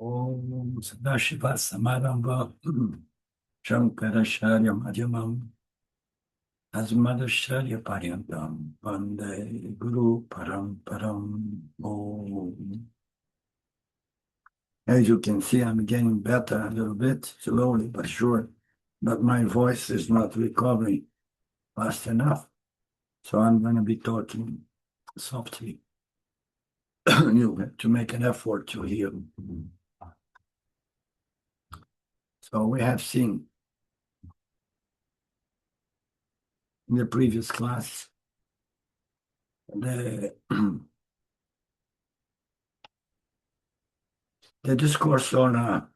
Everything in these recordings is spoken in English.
Om Sadashiva Samarambha Shankaracharya Madhyamam Asmadacharya Paryantam Vande Guru Paramparam Om. As you can see, I'm getting better a little bit, slowly but sure, but my voice is not recovering fast enough, so I'm going to be talking softly. You have to make an effort to hear. So we have seen in the previous class the the discourse on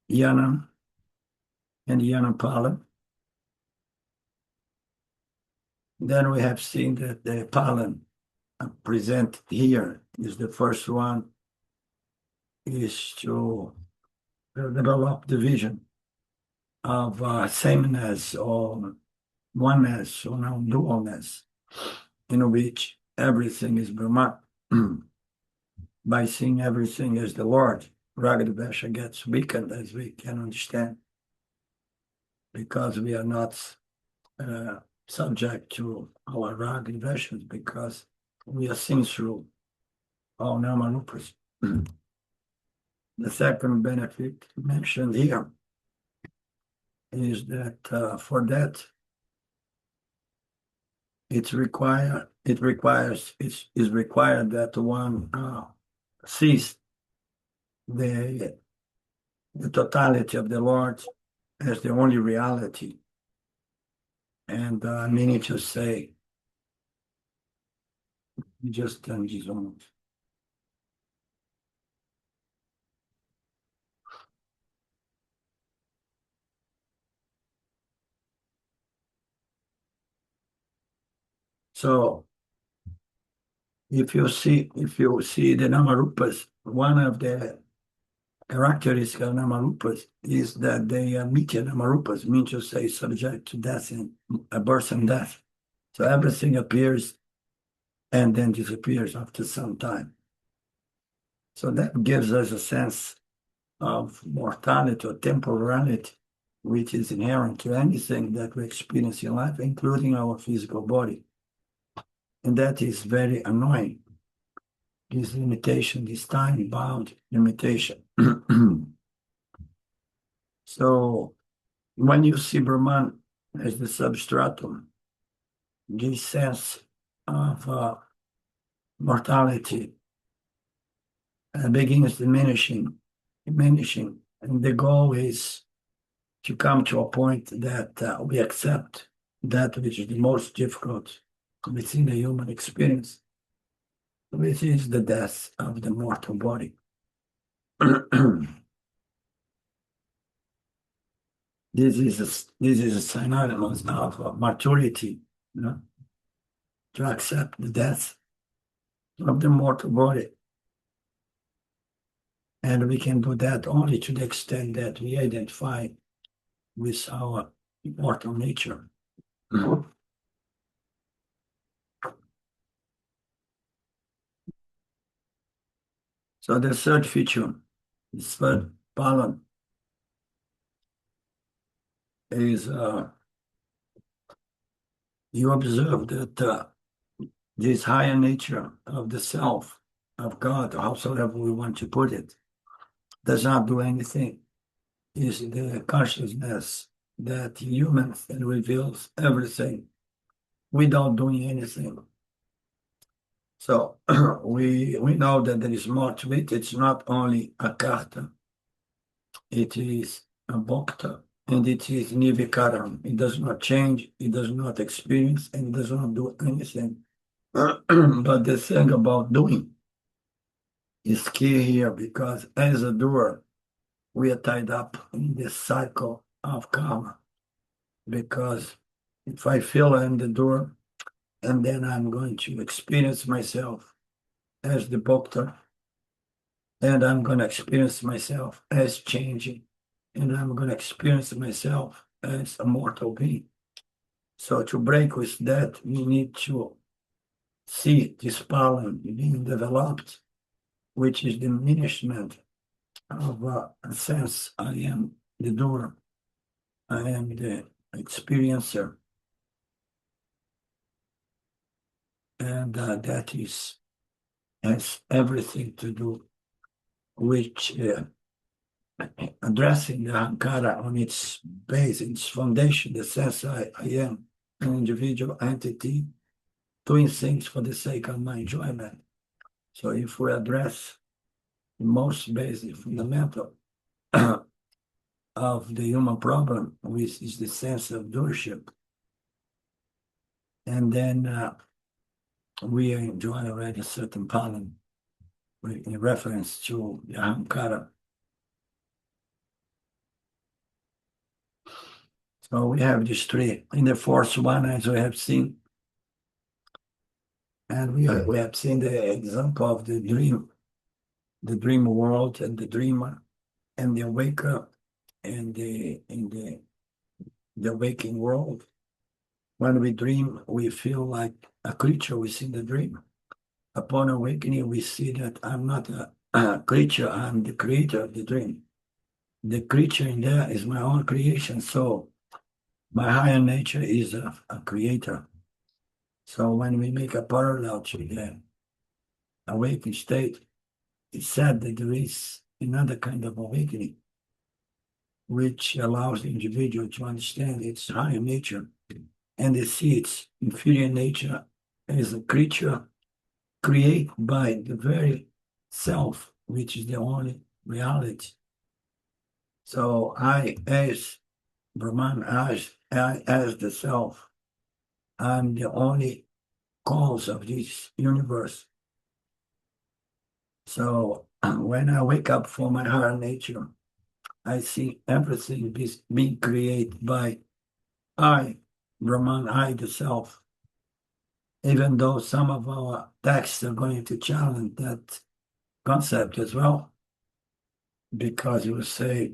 Yana and Yanapala. Then we have seen that the Palan present here is the first one, is to develop the vision of sameness or oneness or non-dualness, in which everything is Brahman. By seeing everything as the Lord, Ragadvesha gets weakened, as we can understand, because we are not subject to our Ragadveshas, because we are seen through all Namarupas. The second benefit mentioned here is that for that it's required that one sees the totality of the Lord as the only reality. And meaning to say, just turn this on. So if you see the Namarupas, one of the characteristics of Namarupas is that they are Nitya Namarupas, means to say subject to death and birth and death. So everything appears and then disappears after some time. So that gives us a sense of mortality or temporality, which is inherent to anything that we experience in life, including our physical body. And that is very annoying. This limitation, this time-bound limitation. So when you see Brahman as the substratum, this sense of mortality begins diminishing, and the goal is to come to a point that we accept that which is the most difficult within the human experience, which is the death of the mortal body. This is a synonymous of maturity, to accept the death of the mortal body. And we can do that only to the extent that we identify with our mortal nature. So the third feature, the third Palan, is you observe that this higher nature of the self, of God, howsoever we want to put it, does not do anything. Is the consciousness that illumines and reveals everything without doing anything. So we know that there is more to it. It's not only a karta, it is a bhakta, and it is nivikaram. It does not change, it does not experience, and it does not do anything. But the thing about doing is key here, because as a doer, we are tied up in this cycle of karma. Because if I feel I'm the doer, and then I'm going to experience myself as the bhakta, and I'm going to experience myself as changing, and I'm going to experience myself as a mortal being. So to break with that, we need to see this Palan being developed, which is diminishment of a sense I am the doer, I am the experiencer, and that has everything to do with addressing the Ankara on its base, its foundation, the sense I am an individual entity doing things for the sake of my enjoyment. So if we address the most basic, fundamental of the human problem, which is the sense of doership, and then we enjoy already a certain pattern in reference to the Ankara. So we have these three. In the fourth one, as we have seen, and we have seen the example of the dream world and the dreamer and the awaker and the waking world. When we dream, we feel like a creature within the dream. Upon awakening, we see that I'm not a creature, I'm the creator of the dream. The creature in there is my own creation, so my higher nature is a creator. So when we make a parallel to the awakened state, it's said that there is another kind of awakening, which allows the individual to understand its higher nature and to see its inferior nature as a creature created by the very self, which is the only reality. So I, as Brahman, as the self, I'm the only cause of this universe. So when I wake up from my higher nature, I see everything being created by I, Brahman, I, the self. Even though some of our texts are going to challenge that concept as well, because you will say,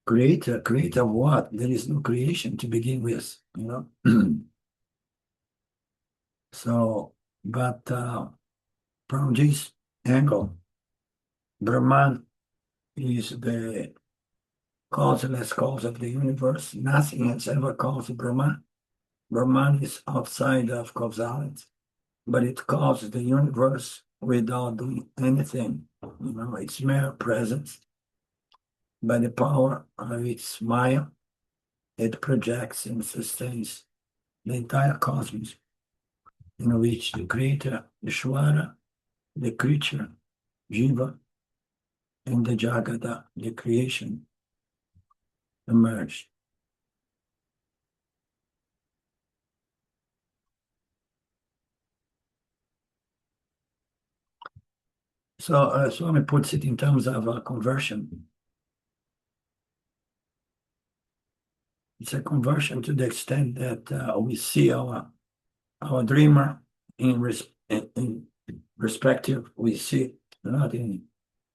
creator of what? There is no creation to begin with, you know? So, but from this angle, Brahman is the causeless cause of the universe. Nothing has ever caused Brahman. Brahman is outside of causality, but it causes the universe without doing anything. You know, it's mere presence. By the power of its Maya, it projects and sustains the entire cosmos, in which the creator, Ishvara, the creature, Jiva, and the Jagata, the creation, emerged. So Swami puts it in terms of a conversion. It's a conversion to the extent that we see our dreamer in perspective. We see, not in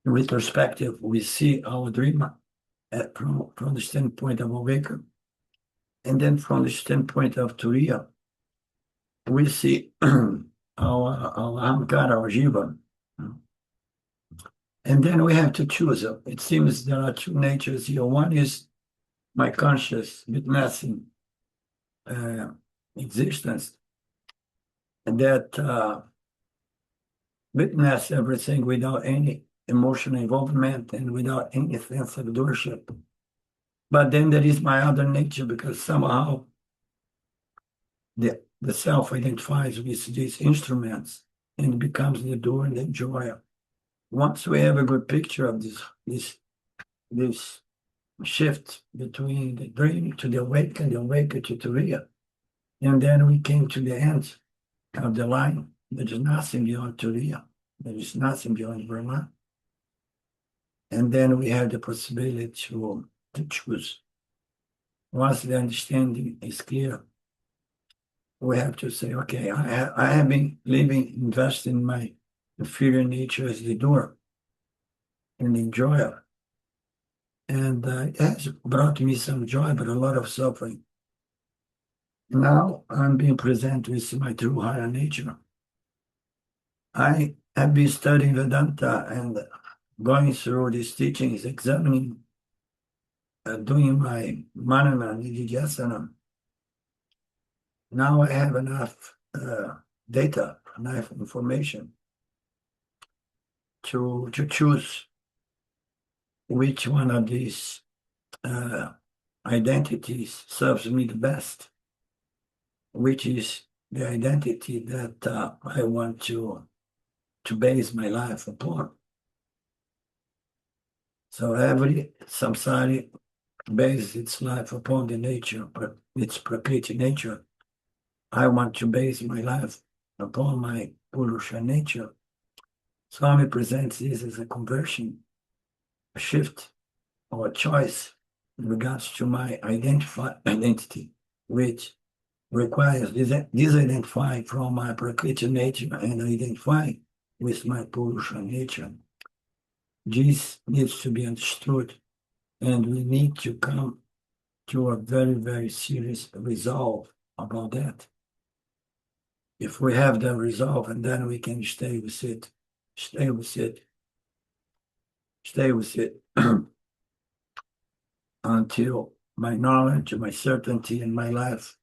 retrospective, we see our dreamer from the standpoint of awakening. And then from the standpoint of Turiya, we see our Ahamkara, our Jiva. And then we have to choose. It seems there are two natures here. One is my conscious, witnessing existence, and that witness everything without any emotional involvement and without any sense of doership. But then there is my other nature, because somehow the self identifies with these instruments and becomes the doer and the enjoyer. Once we have a good picture of this shift between the dream to the awake and the awake to Turiya, and then we came to the end of the line. There is nothing beyond Turiya. There is nothing beyond Brahman. And then we have the possibility to choose. Once the understanding is clear, we have to say, okay, I have been investing my inferior nature as the doer and the enjoyer. And it has brought me some joy, but a lot of suffering. Now I'm being presented with my true higher nature. I have been studying Vedanta, and going through these teachings, examining, doing my manana and nididhyasana, now I have enough data, enough information to choose which one of these identities serves me the best, which is the identity that I want to base my life upon. So every samsari bases its life upon the nature, its prakriti nature. I want to base my life upon my purusha nature. Swami presents this as a conversion, a shift, or a choice in regards to my identity, which requires disidentifying from my prakriti nature and identifying with my purusha nature. This needs to be understood, and we need to come to a very, very serious resolve about that. If we have the resolve, and then we can stay with it, stay with it, stay with it until my knowledge, my certainty, and my life,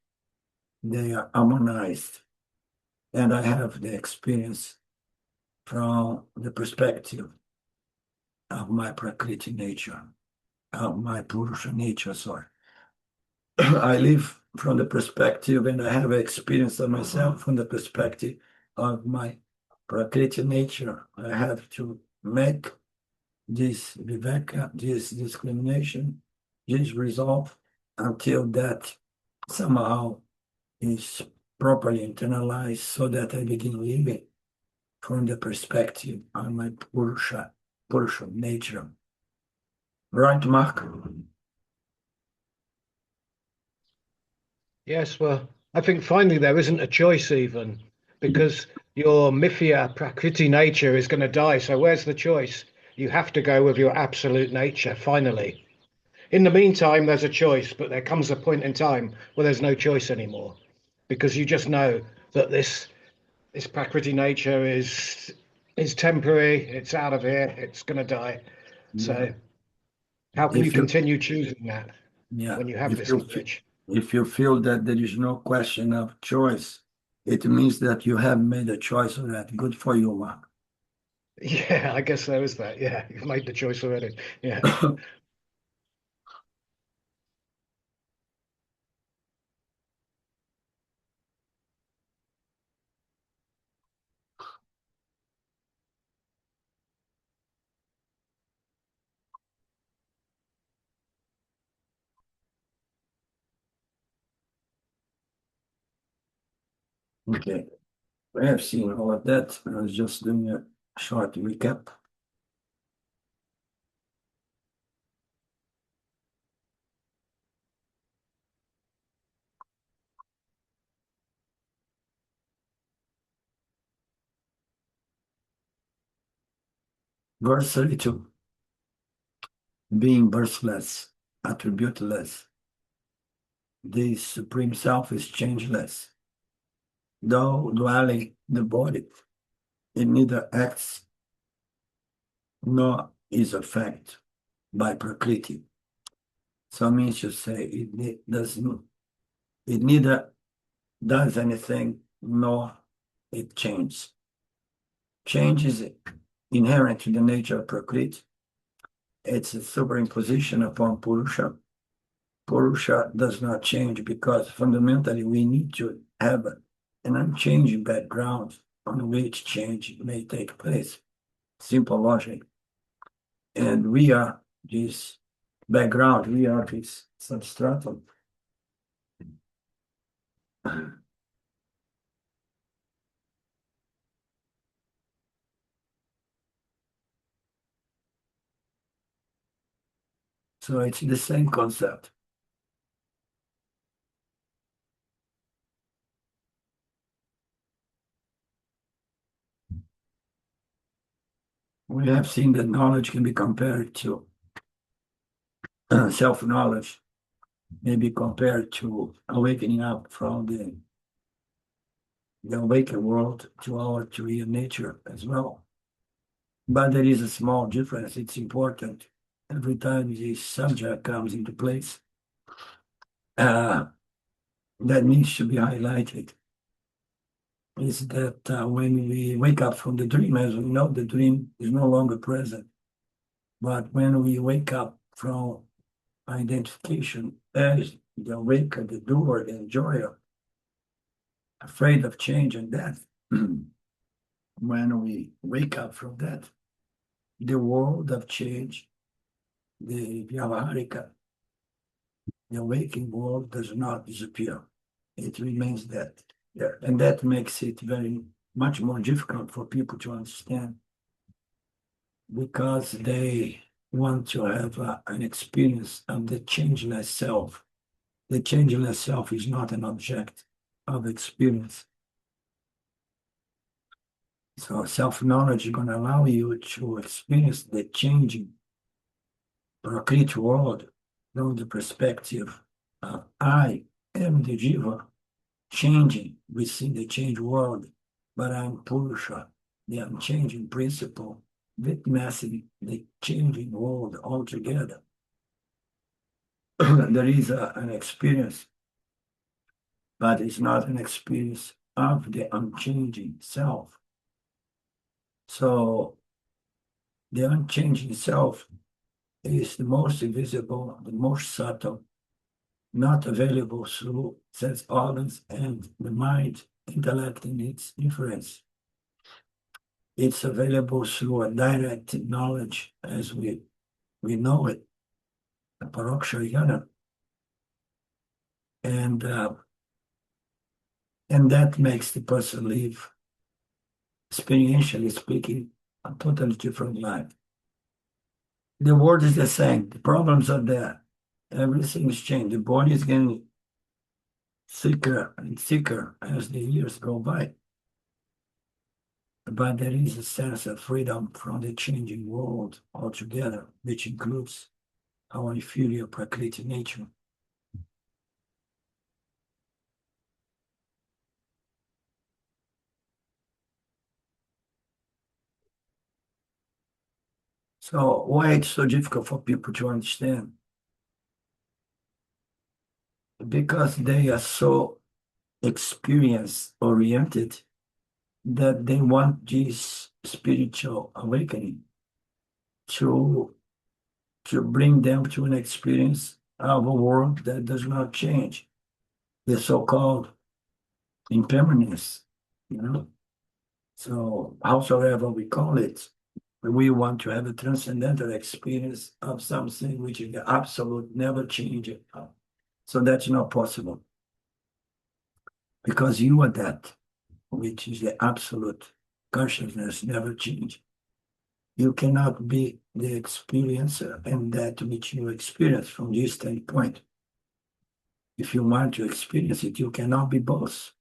they are harmonized. And I have the experience from the perspective of my prakriti nature, of my purusha nature, sorry. I live from the perspective and I have experience of myself from the perspective of my prakriti nature. I have to make this viveka, this discrimination, this resolve until that somehow is properly internalized so that I begin living from the perspective of my purusha nature. Right, Mark? Yes, well, I think finally there isn't a choice even because your mithya prakriti nature is going to die. So where's the choice? You have to go with your absolute nature finally. In the meantime, there's a choice, but there comes a point in time where there's no choice anymore because you just know that this prakriti nature is temporary. It's out of here. It's going to die. Yeah. So how can you If you, continue choosing that yeah, when you have this knowledge? if you feel that there is no question of choice, it means that you have made a choice of that. Good for you, Mark. Yeah, I guess there is that. Yeah, you've made the choice already. Yeah. Okay, I have seen all of that. I was just doing a short recap. Verse 32, being birthless, attributeless, the Supreme Self is changeless. Though dwelling in the body, it neither acts nor is affected by Prakriti. So means to say it neither does anything nor it changes. Change is inherent to the nature of Prakriti. It's a superimposition upon Purusha. Purusha does not change because fundamentally we need to have an unchanging background on which change may take place. Simple logic. And we are this background, we are this substratum. So it's the same concept. We have seen that knowledge can be compared to self-knowledge, may be compared to awakening up from the awakened world to our true nature as well. But there is a small difference. It's important. Every time this subject comes into place, that needs to be highlighted. Is that when we wake up from the dream, as we know, the dream is no longer present. But when we wake up from identification as the awake, the doer, the enjoyer, afraid of change and death, when we wake up from that, the world of change, the Vyavaharika, the waking world does not disappear. It remains that there. And that makes it very much more difficult for people to understand because they want to have an experience of the changeless self. The changeless self is not an object of experience. So self-knowledge is going to allow you to experience the changing Prakriti world from the perspective of I am the Jiva, changing. We see the change world, but I'm Purusha, the unchanging principle, witnessing the changing world altogether. There is an experience, but it's not an experience of the unchanging self. So the unchanging self is the most visible, the most subtle, not available through sense organs and the mind, intellect in its inference. It's available through a direct knowledge as we know it, a Kshetrajña. And that makes the person live, experientially speaking, a totally different life. The world is the same. The problems are there. Everything's changed. The body is getting sicker and sicker as the years go by. But there is a sense of freedom from the changing world altogether, which includes our inferior Prakriti nature. So why it's so difficult for people to understand? Because they are so experience-oriented that they want this spiritual awakening to bring them to an experience of a world that does not change, the so-called impermanence, you know. So howsoever we call it, we want to have a transcendental experience of something which is the absolute, never changing. So that's not possible. Because you are that, which is the absolute consciousness, never change. You cannot be the experiencer and that which you experience from this standpoint. If you want to experience it, you cannot be both.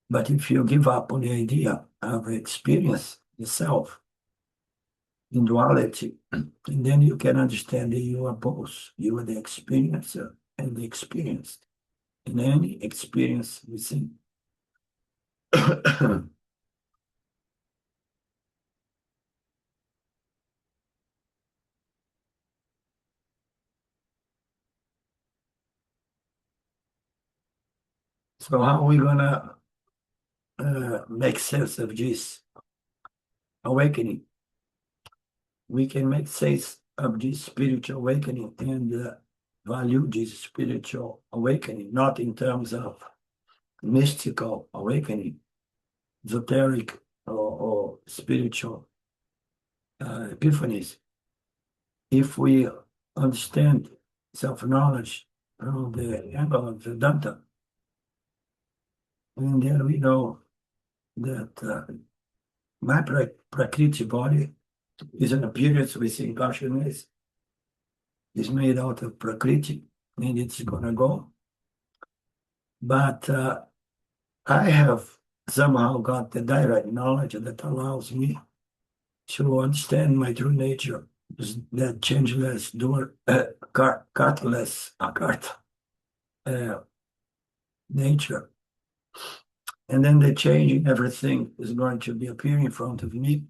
But if you give up on the idea of experience, the self, in duality, and then you can understand that you are both. You are the experiencer and the experienced in any experience within. So how are we gonna make sense of this awakening? We can make sense of this spiritual awakening and value this spiritual awakening, not in terms of mystical awakening, esoteric or spiritual epiphanies. If we understand self-knowledge from the angle of Vedanta, and then we know that my Prakriti body is an appearance within consciousness, is made out of Prakriti, and it's gonna go. But I have somehow got the direct knowledge that allows me to understand my true nature, that changeless, doer, cartless, nature. And then the changing everything is going to be appearing in front of me.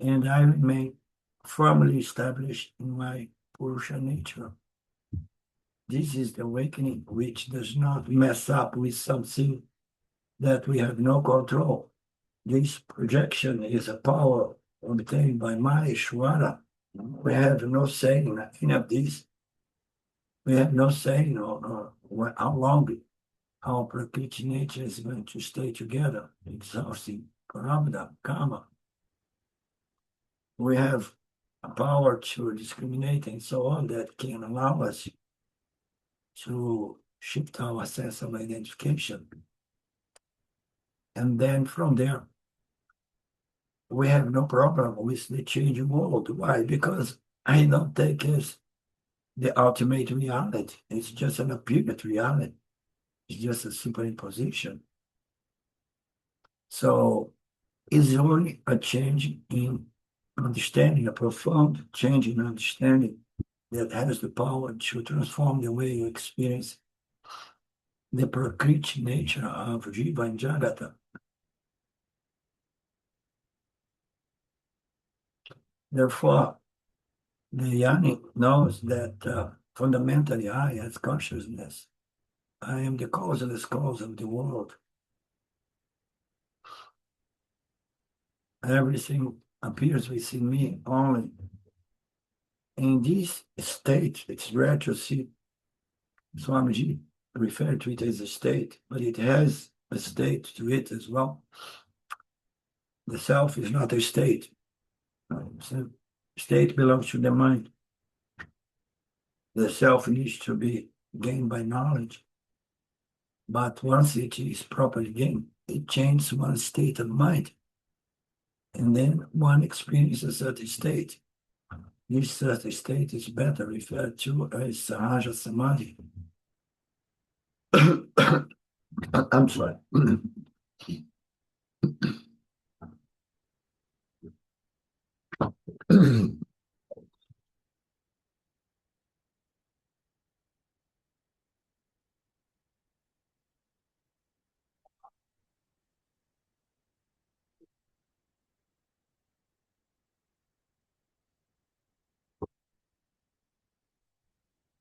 and I remain firmly established in my Purusha nature. This is the awakening which does not mess up with something that we have no control. This projection is a power obtained by Maheshwara. We have no say in any of this. We have no say in how long our Prakriti nature is going to stay together, exhausting Prarabdha, karma. We have a power to discriminate and so on that can allow us to shift our sense of identification. And then from there, we have no problem with the changing world. Why? Because I don't take it as the ultimate reality. It's just an apparent reality. It's just a superimposition. So it's only a change in understanding, a profound change in understanding that has the power to transform the way you experience the Prakriti nature of Jiva and Jagata. Therefore, the Jnani knows that fundamentally I, as consciousness, I am the causeless cause of the world. Everything appears within me only. In this state, it's rare to see Swamiji refer to it as a state, but it has a state to it as well. The self is not a state. So state belongs to the mind. The self needs to be gained by knowledge. But once it is properly gained, it changes one's state of mind. And then one experiences a certain state. This certain state is better referred to as Sahaja Samadhi. I'm sorry.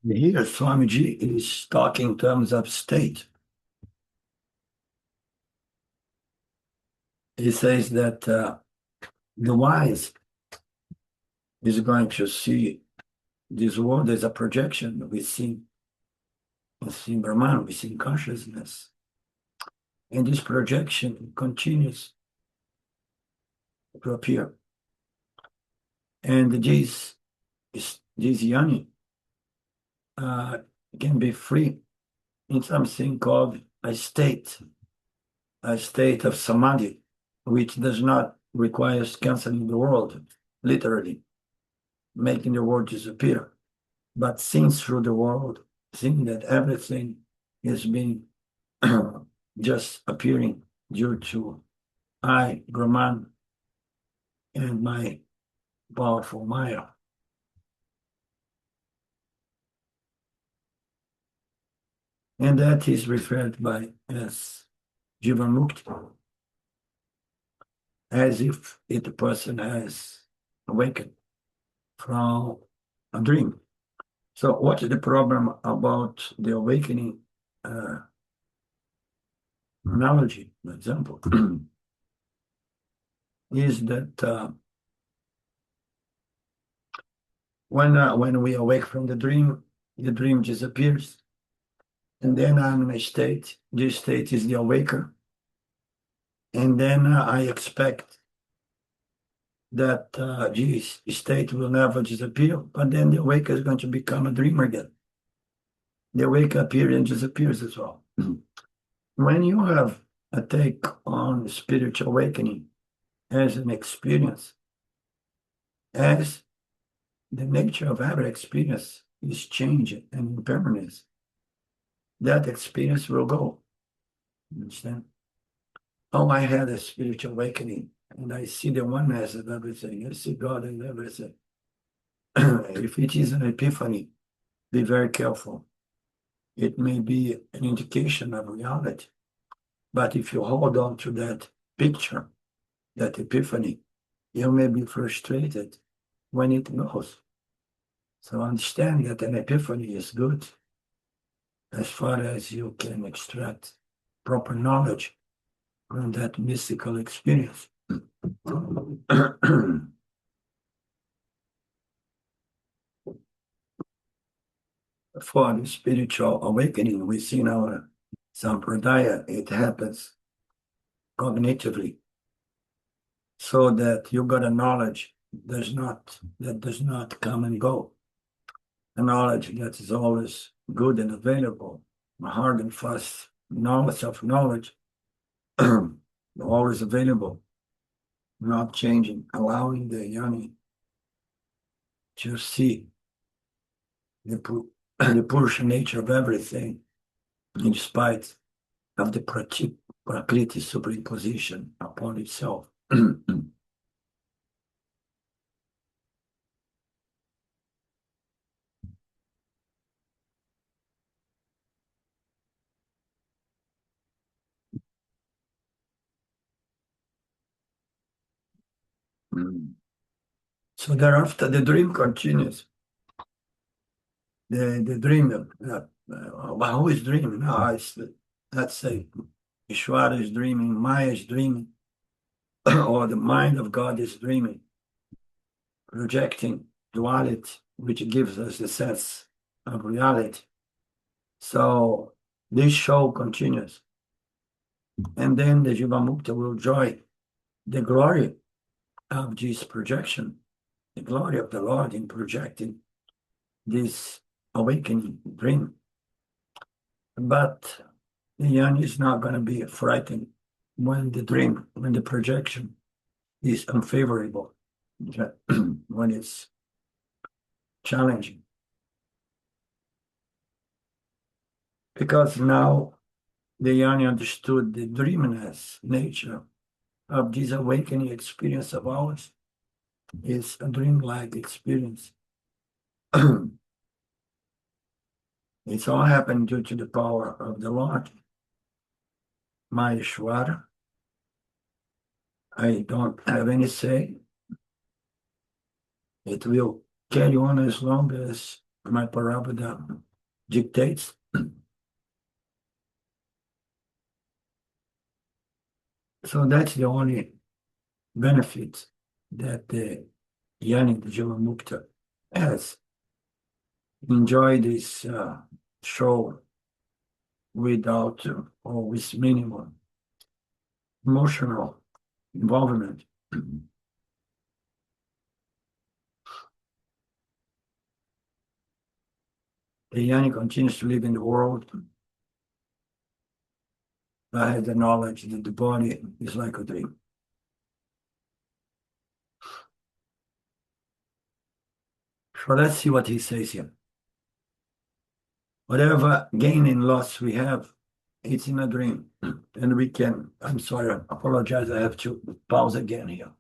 Here, Swamiji is talking in terms of state. He says that the wise is going to see this world as a projection within Brahman, within consciousness. And this projection continues to appear. And this Jnani can be free in something called a state of samadhi, which does not require canceling the world, literally, making the world disappear, but seeing through the world, seeing that everything is being just appearing due to I, Brahman, and my powerful Maya. And that is referred by as Jivanmukti, as if the person has awakened from a dream. So what is the problem about the awakening analogy, for example, is that when we awake from the dream disappears. And then I'm in a state, this state is the awaker. And then I expect that this state will never disappear, but then the awaker is going to become a dreamer again. The awaker appears and disappears as well. When you have a take on spiritual awakening as an experience, as the nature of every experience is change and impermanence, that experience will go. You understand? Oh, I had a spiritual awakening, and I see the oneness of everything. I see God in everything. If it is an epiphany, be very careful. It may be an indication of reality. But if you hold on to that picture, that epiphany, you may be frustrated when it goes. So understand that an epiphany is good as far as you can extract proper knowledge from that mystical experience. For the spiritual awakening within our sampradaya, it happens cognitively, so that you got a knowledge that does not come and go. A knowledge that is always good and available, a hard and fast knowledge of knowledge, always available, not changing, allowing the yoni to see the Purusha nature of everything, in spite of the Prakriti superimposition upon itself. So thereafter, the dream continues. The dream, who is dreaming? No, let's say, Ishvara is dreaming, Maya is dreaming, or the mind of God is dreaming, projecting duality, which gives us the sense of reality. So this show continues. And then the Jivamukta will enjoy the glory of this projection, the glory of the Lord in projecting this awakening dream. But the young is not going to be frightened when the projection is unfavorable, when it's challenging. Because now the young understood the dreaminess nature of this awakening experience of ours. Is a dreamlike experience. It's all happened due to the power of the Lord. Maheshwara. I don't have any say. It will carry on as long as my Parabhada dictates. So that's the only benefit that the Yani Jivamukta has. Enjoy this show without or with minimum emotional involvement. The Yani continues to live in the world. I have the knowledge that the body is like a dream. So let's see what he says here. Whatever gain and loss we have, it's in a dream. And we can, I'm sorry, I apologize, I have to pause again here.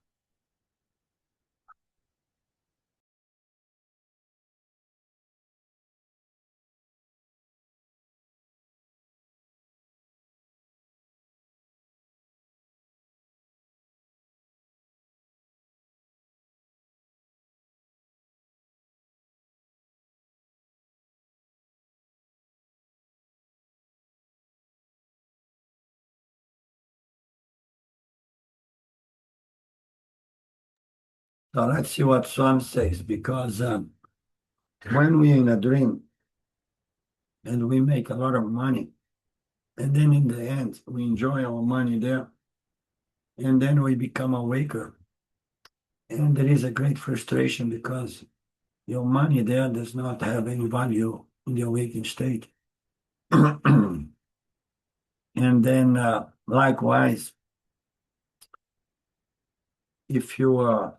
So let's see what Swami says, because when we're in a dream and we make a lot of money, and then in the end, we enjoy our money there, and then we become awaker. And there is a great frustration because your money there does not have any value in the awakened state. And then likewise, if you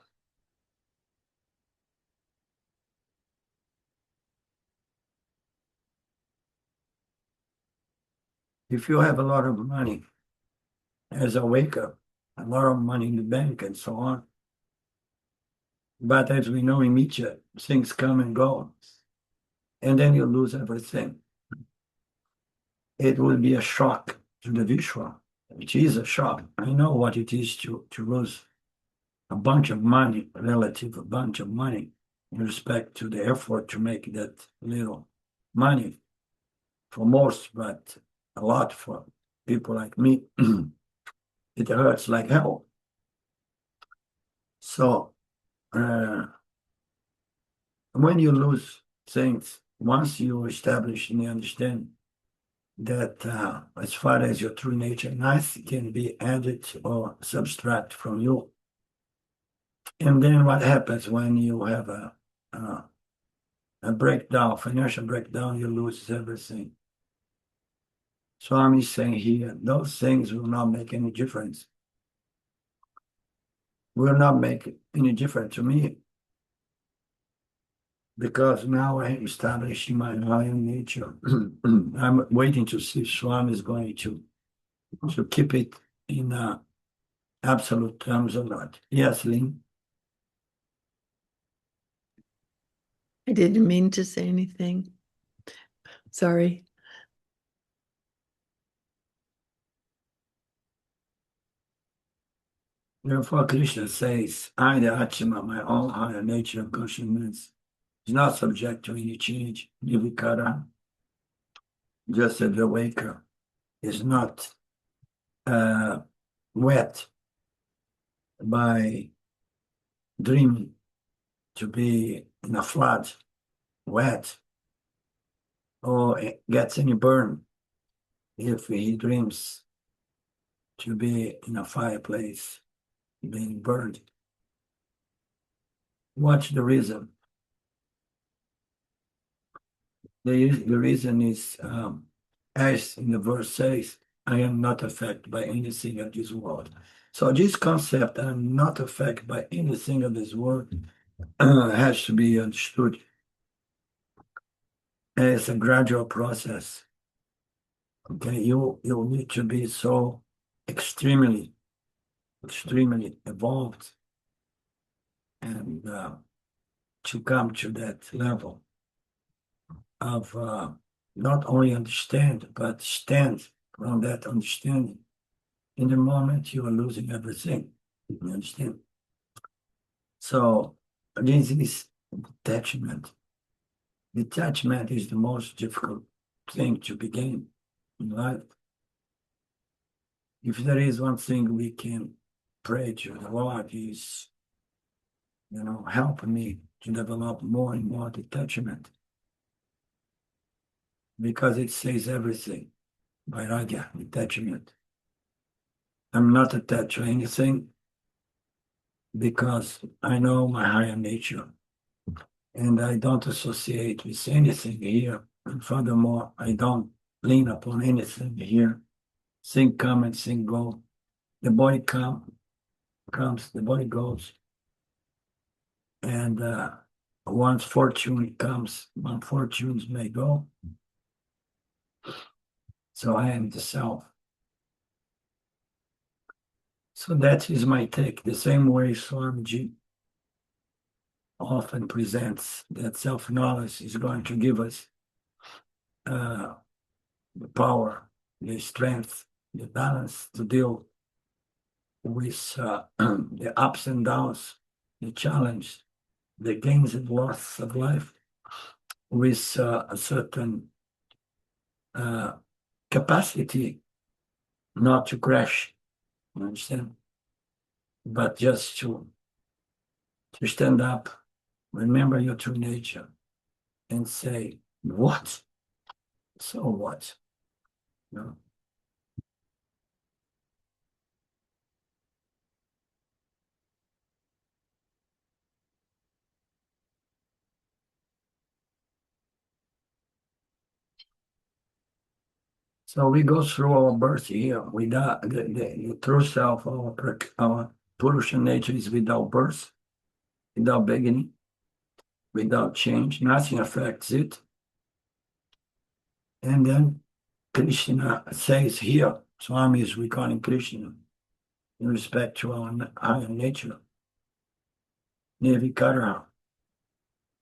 have a lot of money as a waker, a lot of money in the bank and so on, but as we know in Nietzsche, things come and go, and then you lose everything. It will be a shock to the Vishwa, which is a shock. I know what it is to lose a bunch of money, a bunch of money in respect to the effort to make that little money for most, but a lot for people like me. It hurts like hell. So when you lose things, once you establish and you understand that as far as your true nature, nothing can be added or subtract from you. And then what happens when you have a breakdown, financial breakdown, you lose everything. So I'm saying here, those things will not make any difference. Will not make any difference to me because now I am establishing my higher nature. I'm waiting to see if Swami is going to keep it in absolute terms or not. Yes, Lynn? I didn't mean to say anything. Sorry. Therefore, Krishna says, I, the Atma, my own higher nature of consciousness, is not subject to any change, nirvikara, just as the waker is not wet by dreaming to be in a flood, wet, or gets any burn if he dreams to be in a fireplace being burned. What's the reason? The reason is, as in the verse says, I am not affected by anything of this world. So this concept, I'm not affected by anything of this world, has to be understood as a gradual process. Okay, you need to be so extremely evolved and to come to that level of not only understand, but stand from that understanding. In the moment, you are losing everything. You understand? So this is detachment. Detachment is the most difficult thing to begin in life. If there is one thing we can pray to the Lord is, help me to develop more and more detachment. Because it says everything. Vairagya, detachment. I'm not attached to anything because I know my higher nature and I don't associate with anything here. And furthermore, I don't lean upon anything here. Thing come and thing go. The body comes, the body goes. And once fortune comes, one fortunes may go. So I am the self. So that is my take. The same way Swamiji often presents that self-knowledge is going to give us the power, the strength, the balance to deal with the ups and downs, the challenge, the gains and losses of life with a certain capacity not to crash, you understand? But just to stand up, remember your true nature, and say, what? So what? No. So we go through our birth here without the true self, our Purusha nature is without birth, without beginning, without change, nothing affects it. And then Krishna says here, Swami is recalling Krishna in respect to our higher nature. Nirvikara.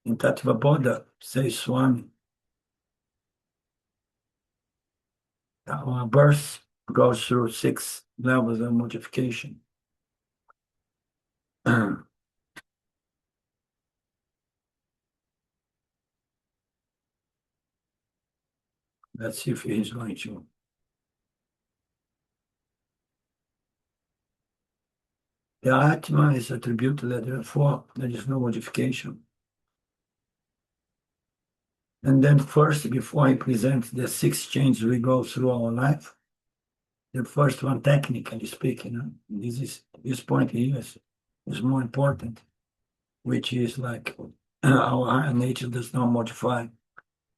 In Tattva Bodha, says Swami, our birth goes through 6 levels of modification. Let's see if he's going to. The Atma is attributed, therefore there is no modification. And then first, before he presents the 6 changes we go through our life, the first one, technically speaking, this point here is more important, which is like our higher nature does not modify.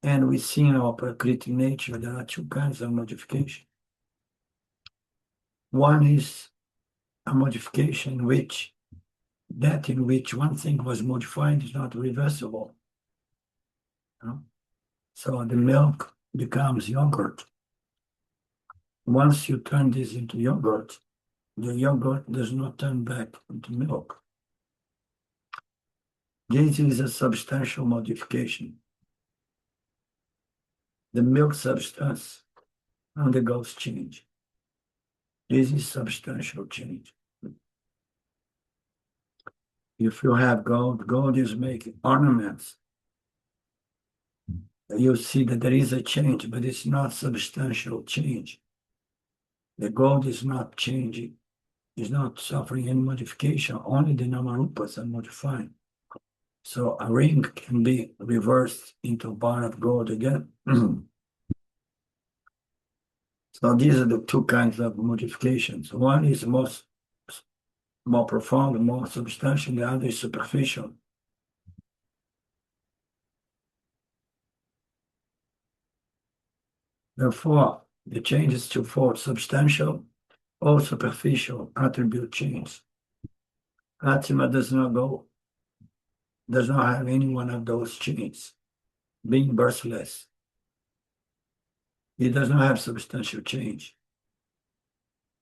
And we see in our Prakriti nature, there are 2 kinds of modification. One is a modification in which one thing was modified is not reversible. You know? So the milk becomes yogurt. Once you turn this into yogurt, the yogurt does not turn back into milk. This is a substantial modification. The milk substance undergoes change. This is substantial change. If you have gold, gold is making ornaments. You see that there is a change, but it's not substantial change. The gold is not changing, is not suffering any modification, only the namarupas are modifying. So a ring can be reversed into a bar of gold again. So these are the 2 kinds of modifications. One is more profound, more substantial, the other is superficial. Therefore, the change is twofold: substantial or superficial attribute change. Atma does not have any one of those chains, being birthless. It does not have substantial change.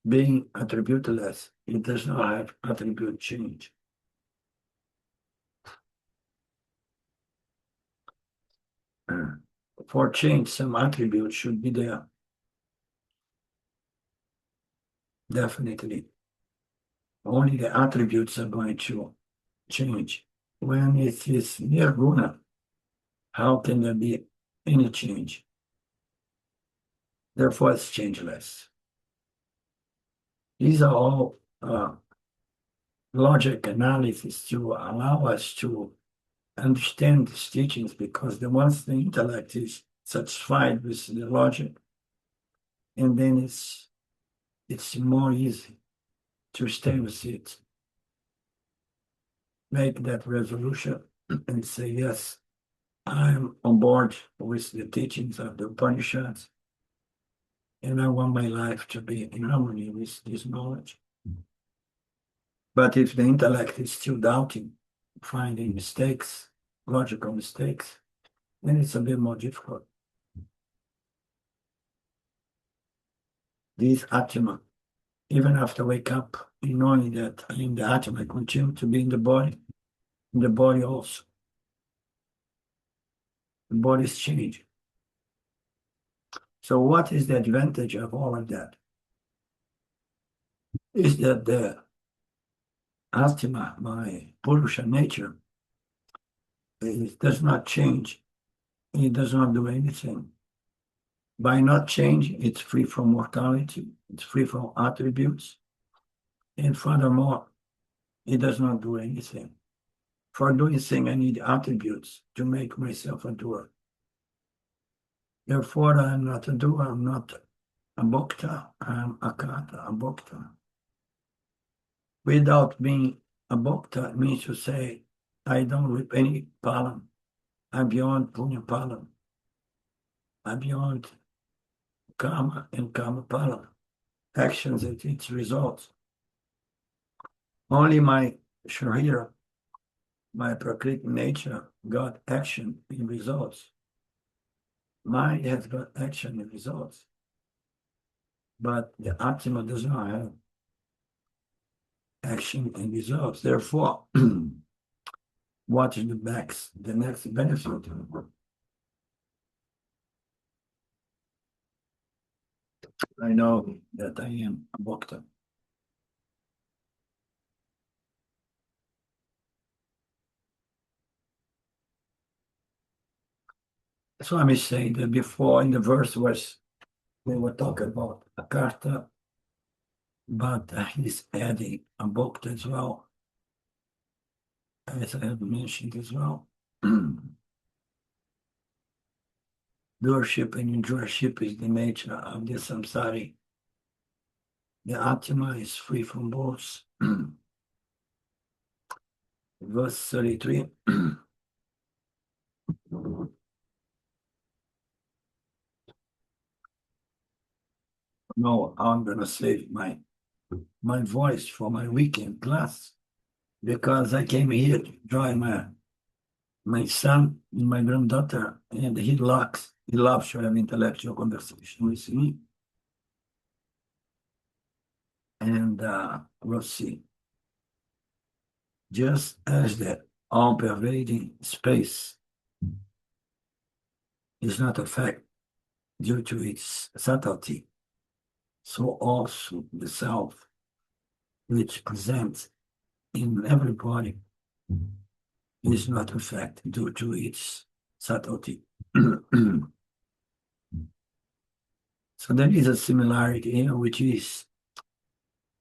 Being attributeless, it does not have attribute change. For change, some attribute should be there. Definitely. Only the attributes are going to change. When it is nirguna, how can there be any change? Therefore, it's changeless. These are all logic analysis to allow us to understand these teachings, because once the intellect is satisfied with the logic, and then it's more easy to stay with it. Make that resolution and say, yes, I'm on board with the teachings of the Upanishads, and I want my life to be in harmony with this knowledge. But if the intellect is still doubting, finding mistakes, logical mistakes, then it's a bit more difficult. This Atma, even after I wake up, knowing that I am the Atma, I continue to be in the body also. The body is changing. So what is the advantage of all of that? Is that the Atma, my Purusha nature, it does not change. It does not do anything. By not changing, it's free from mortality, it's free from attributes, and furthermore, it does not do anything. For doing things, I need attributes to make myself a doer. Therefore, I'm not a doer, I'm not a bhokta, I'm a kata, a bhokta. Without being a bhokta, it means to say, I don't reap any palam. I'm beyond punya palam. I'm beyond karma and karma palam. Actions and its results. Only my sharira, my prakriti nature, got action and results. Mind has got action and results. But the Atma does not have action and results. Therefore, what is the next benefit? I know that I am a bhakta. Swami said that before in the verse was we were talking about a karta, but he's adding a book as well, as I have mentioned as well. Doership and enjoyership is the nature of the samsari. The Atma is free from both. Verse 33. No, I'm going to save my voice for my weekend class because I came here to join my son and my granddaughter, and he loves to have intellectual conversation with me. And we'll see. Just as the all-pervading space is not a fact due to its subtlety, so also the self, which presents in everybody, is not a fact due to its subtlety. So there is a similarity here, which is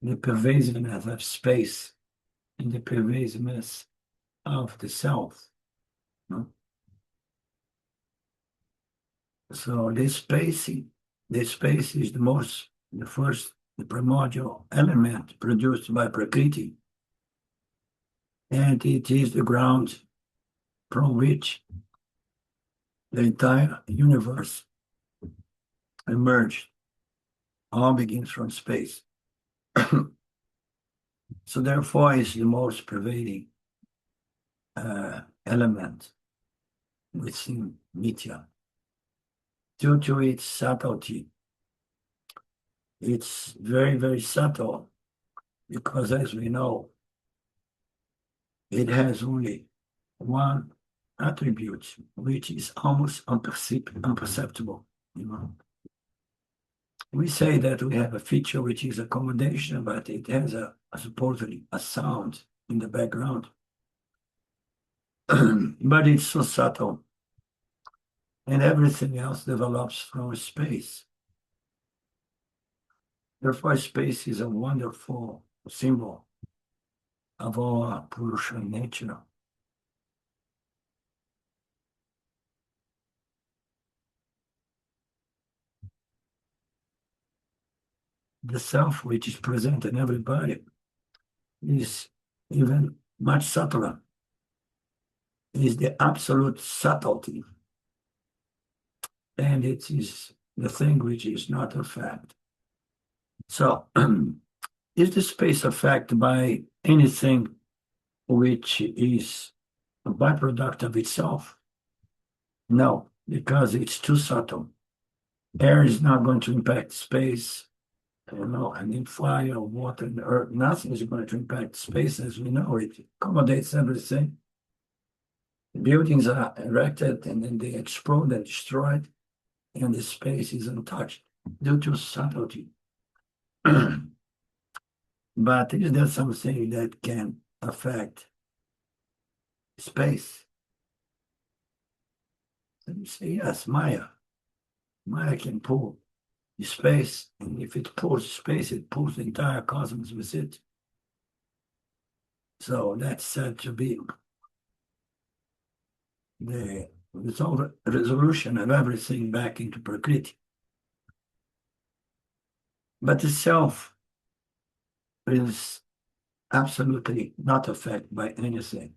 the pervasiveness of space and the pervasiveness of the self. No? So this space is the primordial element produced by Prakriti. And it is the ground from which the entire universe emerged. All begins from space. So therefore it's the most pervading element within Nitya. Due to its subtlety, it's very, very subtle because, as we know, it has only one attribute, which is almost imperceptible. You know, we say that we have a feature which is accommodation, but it has supposedly a sound in the background. But it's so subtle, and everything else develops from space. Therefore, space is a wonderful symbol of our Purusha nature. The self, which is present in everybody, is even much subtler. It is the absolute subtlety. And it is the thing which is not a fact. So, is the space a fact by anything which is a byproduct of itself? No, because it's too subtle. Air is not going to impact space, and in fire, water, and earth, nothing is going to impact space as we know it. It accommodates everything. Buildings are erected and then they explode and destroyed, and the space is untouched due to subtlety. But is there something that can affect space? And you say, yes, Maya. Maya can pull the space, and if it pulls space, it pulls the entire cosmos with it. So that's said to be the resolution of everything back into Prakriti. But the self is absolutely not affected by anything.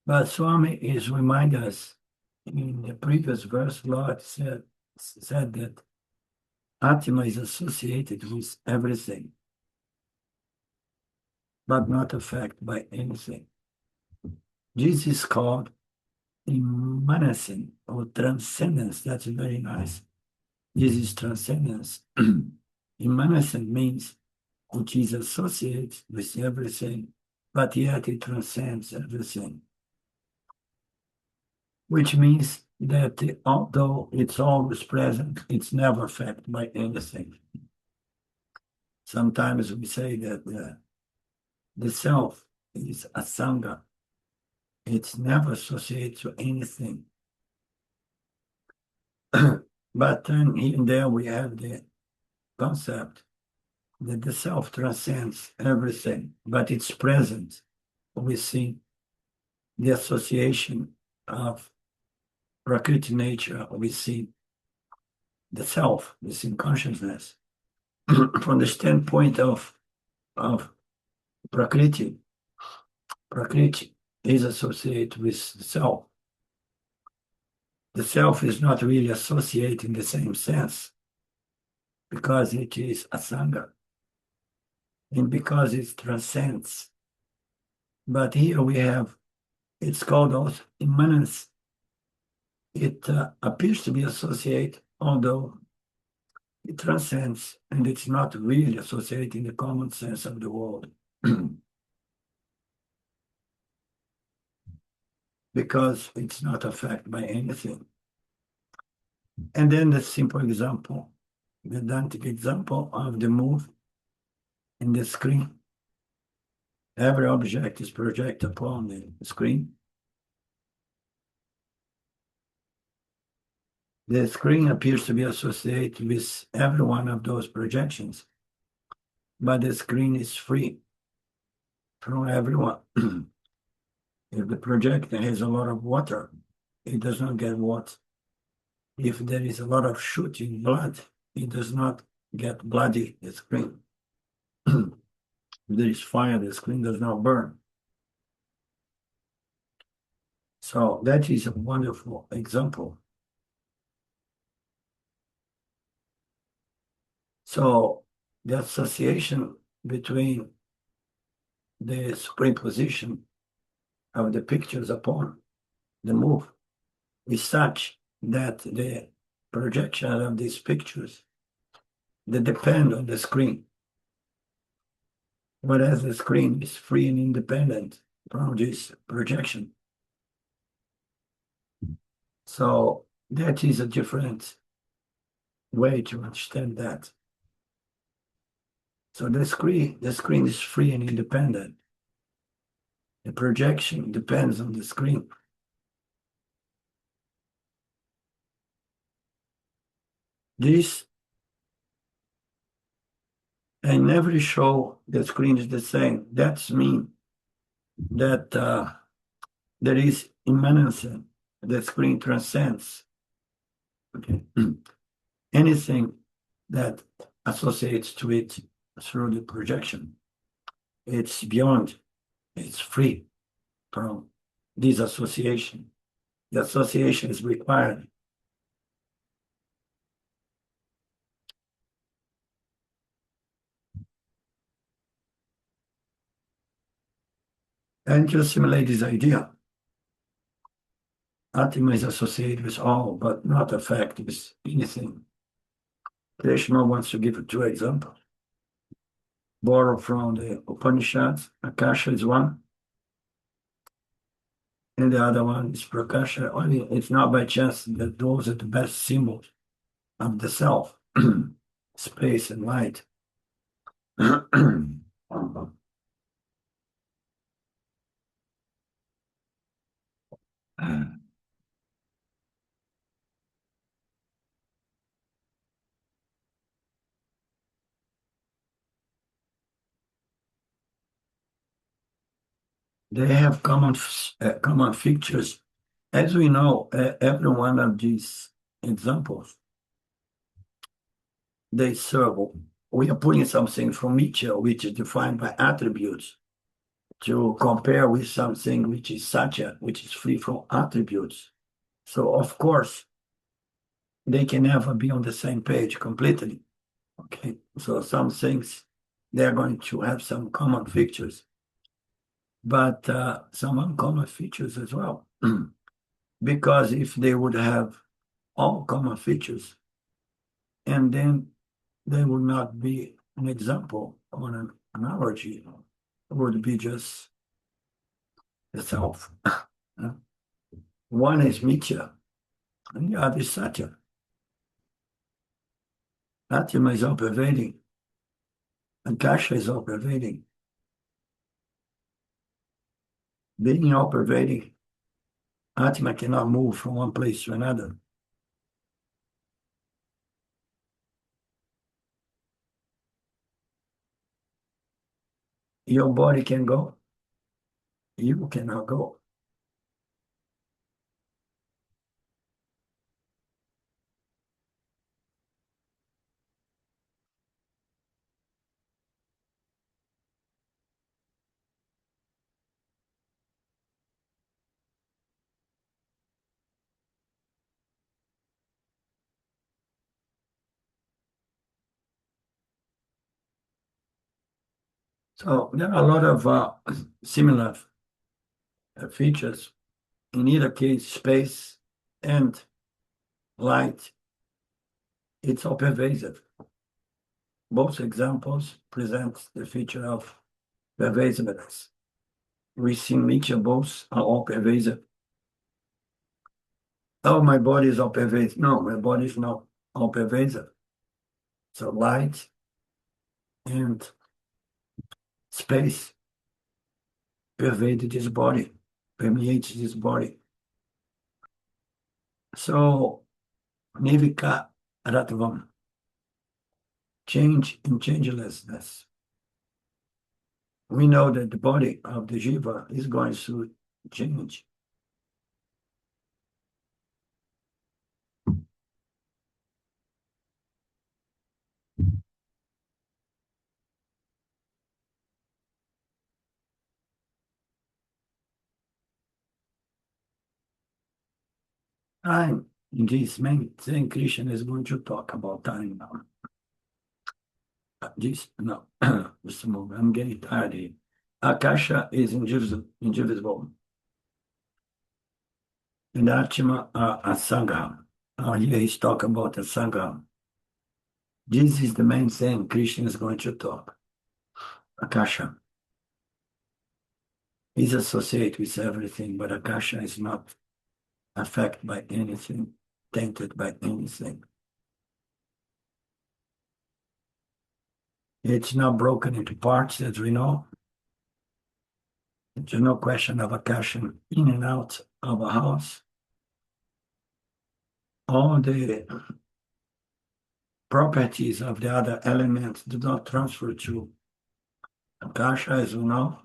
But Swami is reminding us in the previous verse, Lord said that Atma is associated with everything, but not affected by anything. This is called immanence or transcendence. That's very nice. This is transcendence. Immanence means which is associated with everything, but yet it transcends everything. Which means that although it's always present, it's never affected by anything. Sometimes we say that the self is a sangha, It's never associated to anything. But then here and there we have the concept that the self transcends everything, but it's present. We see the association of Prakriti nature, we see the self, we see consciousness. From the standpoint of Prakriti, Prakriti is associated with the self. The self is not really associated in the same sense because it is asanga and because it transcends. But here we have, it's called also immanence. It appears to be associated, although it transcends and it's not really associated in the common sense of the world. Because it's not affected by anything. And then the simple example, the Dantic example of the move in the screen. Every object is projected upon the screen. The screen appears to be associated with every one of those projections, but the screen is free from everyone. If the projector has a lot of water, it does not get wet. If there is a lot of shooting blood, it does not get bloody, the screen. If there is fire, the screen does not burn. So that is a wonderful example. So the association between the superimposition of the pictures upon the move is such that the projection of these pictures, they depend on the screen, whereas the screen is free and independent from this projection. So that is a different way to understand that. So the screen is free and independent. The projection depends on the screen. This, in every show, the screen is the same. That's mean that there is immanence. The screen transcends. Okay. Anything that associates to it through the projection, it's beyond, it's free from this association. The association is required. And to assimilate this idea, Atma is associated with all, but not affected with anything. Krishna wants to give 2 examples. Borrow from the Upanishads. Akasha is one, and the other one is Prakasha. It's not by chance that those are the best symbols of the self, space and light. They have common features. As we know, every one of these examples, they serve. We are putting something from nature, which is defined by attributes, to compare with something which is satya, which is free from attributes. So, of course, they can never be on the same page completely. Okay, so some things, they're going to have some common features, but some uncommon features as well. Because if they would have all common features, and then they would not be an example or an analogy, it would be just the self. One is Mithya, and the other is Satya. Atma is all pervading, and Kasha is all pervading. Being all pervading Atma cannot move from one place to another. Your body can go, you cannot go. So there are a lot of similar features. In either case, space and light, it's all pervasive. Both examples present the feature of pervasiveness. We see nature both are all pervasive. Oh, my body is all pervasive. No, my body is not all pervasive. So light and space pervade this body, permeates this body. So nivika ratvam, change in changelessness. We know that the body of the jiva is going to change. Time, in this main thing, Krishna is going to talk about time now. No, just a moment, I'm getting tired here. Akasha is indivisible. And Atma are Asanga. Here he's talking about Asanga. This is the main thing Krishna is going to talk. Akasha is associated with everything, but Akasha is not affected by anything, tainted by anything. It's not broken into parts, as we know. There's no question of Akasha in and out of a house. All the properties of the other elements do not transfer to Akasha, as we know.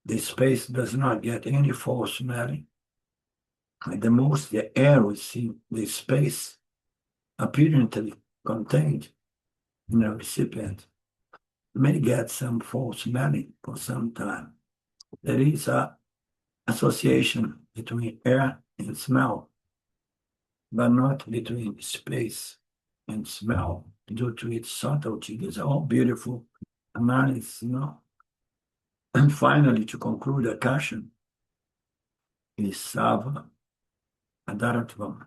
The space does not get any false smelling. At the most, the air we see, the space apparently contained in a recipient may get some false smelling for some time. There is an association between air and smell, but not between space and smell due to its subtlety. These are all beautiful analysis, And finally, to conclude, Akasha is Sava Adaratvam.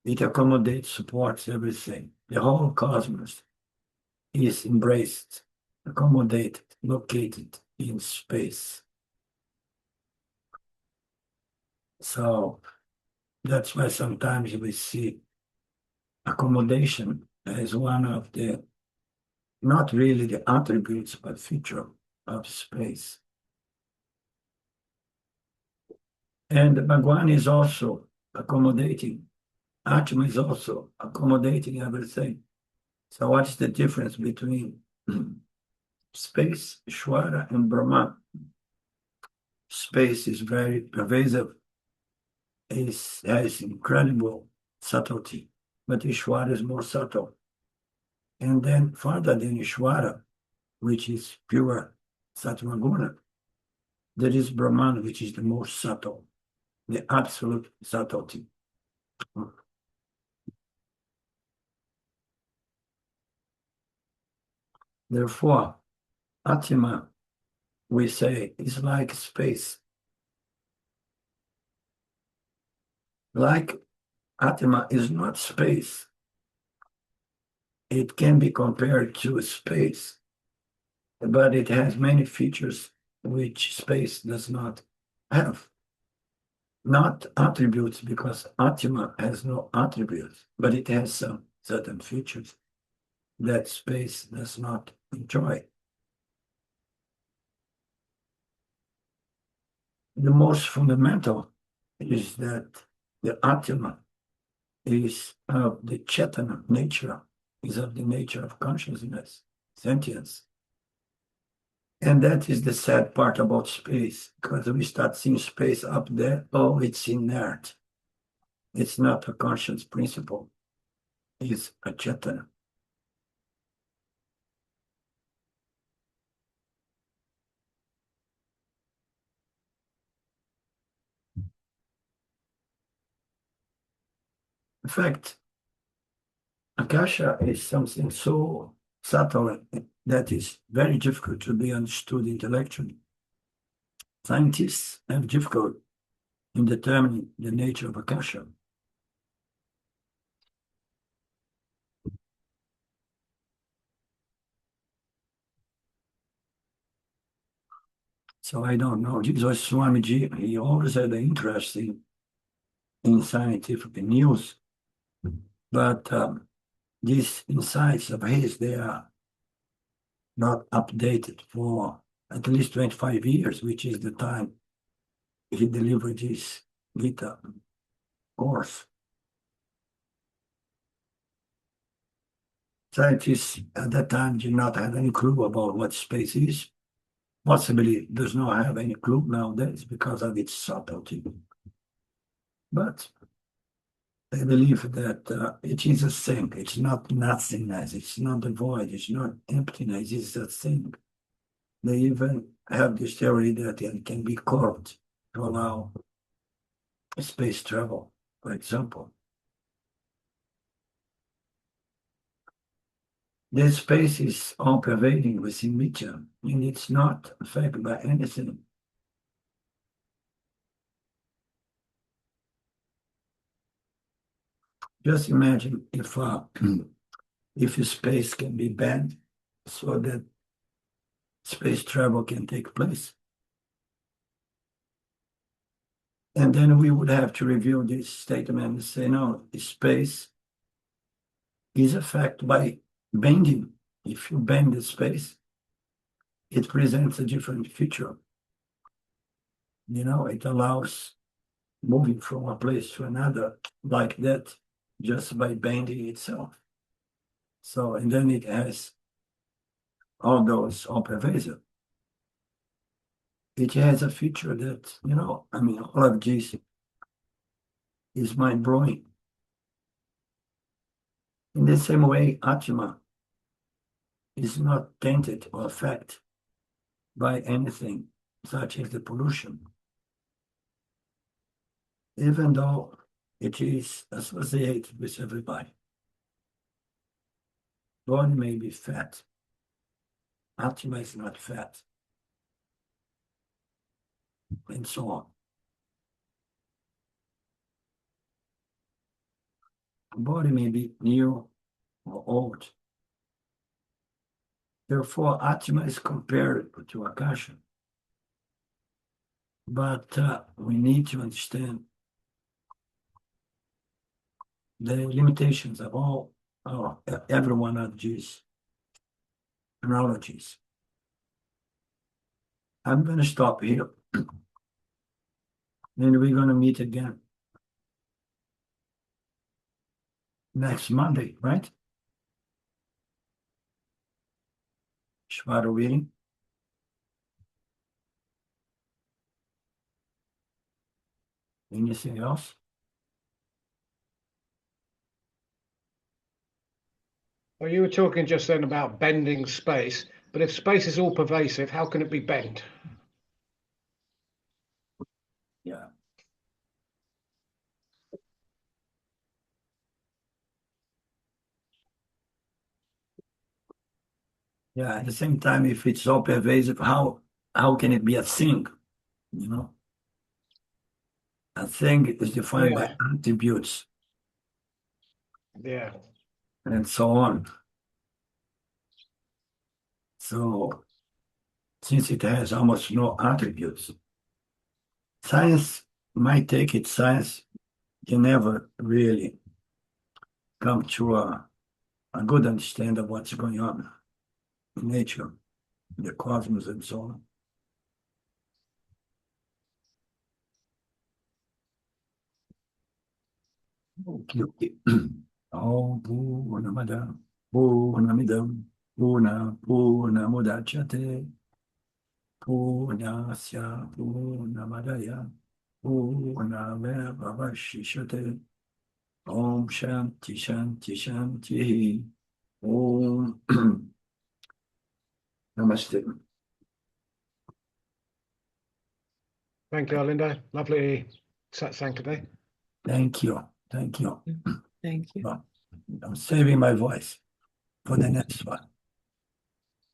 It accommodates, supports everything. The whole cosmos is embraced, accommodated, located in space. So that's why sometimes we see accommodation as one of the, not really the attributes, but feature of space. And Bhagwan is also accommodating. Atma is also accommodating everything. So what's the difference between space, Ishwara, and Brahman? Space is very pervasive. It has incredible subtlety, but Ishwara is more subtle. And then further than Ishwara, which is pure Sattvaguna, there is Brahman, which is the most subtle, the absolute subtlety. Therefore, Atma, we say, is like space. Like Atma is not space. It can be compared to space, but it has many features which space does not have. Not attributes, because Atma has no attributes, but it has some certain features that space does not enjoy. the most fundamental is that the Atma is of the Chetana nature, is of the nature of consciousness, sentience. And that is the sad part about space, because we start seeing space up there, oh, it's inert. It's not a conscious principle, it's a Chetana. In fact, Akasha is something so subtle that is very difficult to be understood intellectually. Scientists have difficulty in determining the nature of Akasha. So I don't know. Jesus Swamiji, he always had an interest in scientific news, but these insights of his, they are not updated for at least 25 years, which is the time he delivered his Gita course. Scientists at that time did not have any clue about what space is. Possibly does not have any clue nowadays because of its subtlety. But I believe that it is a thing. It's not nothingness. It's not the void. It's not emptiness. It's a thing. They even have this theory that it can be curved to allow space travel, for example. The space is all pervading within Mithya, and it's not affected by anything. Just imagine if space can be bent so that space travel can take place. And then we would have to review this statement and say, no, space is affected by bending. If you bend the space, it presents a different feature. You know, it allows moving from a place to another like that just by bending itself. So, and then it has all those all pervasive. It has a feature that, you know, I mean, all of this is mind blowing. In the same way, Atma is not tainted or affected by anything such as the pollution, even though it is associated with everybody. Body may be fat. Atma is not fat, and so on. Body may be new or old. Therefore, Atma is compared to Akasha. But we need to understand the limitations of every one of these analogies. I'm going to stop here. And we're going to meet again next Monday, right? Shvaraviri. Anything else? Well, you were talking just then about bending space, but if space is all pervasive, how can it be bent? Yeah. Yeah, at the same time, if it's so pervasive, how can it be a thing? You know? A thing is defined by attributes Yeah. and so on. So, since it has almost no attributes, science might take it, science can never really come to a good understanding of what's going on in nature, the cosmos, and so on. Okay, okay. Om Purnamada Purnamidam Purnamudachyate Purnasya Purnamadaya Purnamevavashishate Om Shanti Shanti Shanti Om Namaste. Thank you, Arlinda. Lovely satsang today. Thank you. Thank you. Thank you. Well, I'm saving my voice for the next one.